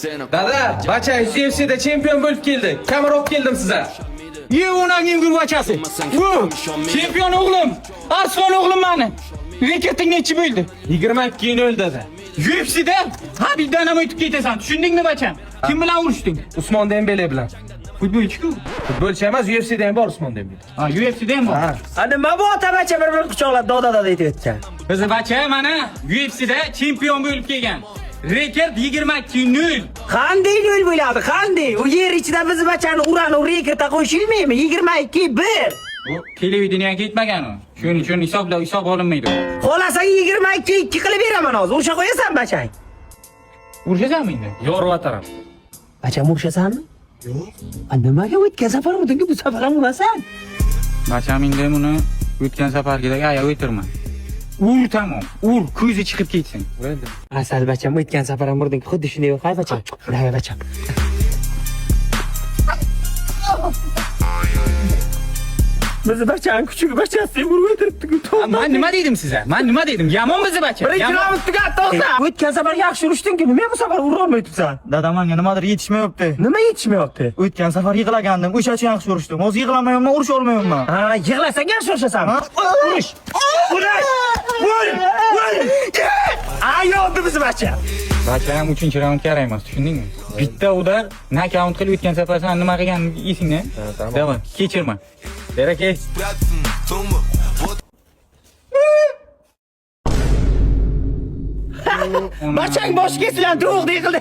Dada, bacha UFC'de chempion bo'lib keldi. Kamera olib keldim sizga. Unangning gurbachasi. Chempion o'g'lim. Arslon o'g'lim meni. Rekording nechi bo'ldi? 22-0 dada. UFC'da Habibdan ham o'tib ketasan. Tushundingmi bacham? Kim bilan urushding? Usmon Dembele bilan. Futbolchi-ku. Futbolchi emas, UFC'da ham bor Usmon Dembele. Ha, UFC'da ham bor. Nima bu ota-bacha bir-birini quchoqlab doda aytib o'tgan. Bizi bacha mana UFC'da chempion bo'lib kelgan. Rekord 22-0. Qanday nol bo'ladi? Qanday? U yer ichida biz bachani urani rekordga qo'shilmaymi? 22-1. Bu televideniyaga ketmagan u. Shuning uchun hisob olinmaydi. Xolasang 22-2 qilib beraman hozir. Ursha qo'yasan bachang. Urishasanmi endi? Yorvataram. Bacham urshasanmi? Yo'q. Nimaga o'tgan safar urding bu safar ham urasan? Bacham endi buni o'tgan safargidek ayab o'tirma. Ur tamom. Ur, ko'zi chiqib ketsin. Asal bacham o'tgan safar ham urding. Xuddi shunday yo'q, hay bacham. Hay bacham. Biz bachang kuchuk bachasi urib o'tiribdi-ku. Men nima dedim sizga? Men nima dedim? Yomon bizni bacha. Birinchi raund tugatdi o'zi. O'tgan safar yaxshi urishding-ku, nima bu safar ura olmay turibsan? Dadam menga nimadir yetishmayapti. Nima yetishmayapti? O'tgan safar yig'lagandim, o'sha uchun yaxshi urishdim. Hozir yig'lamayapman, urisha olmayapman. Ha, yig'lasang yaxshi urishasan. Urish! Urish! Vur! Ayoldi biz bacha. Bacham 3-raundga qaraymiz, tushundingmi? Bitta udar knockout qilib o'tgan safar sen nima qilganingni esingda? Davay, kechirma. Berakay. Bachang bosh kesilan to'g'ri qildi.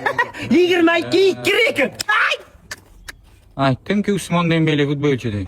22-2 rekord. Aytdim-ku Usmon Dembele futbolchi deb.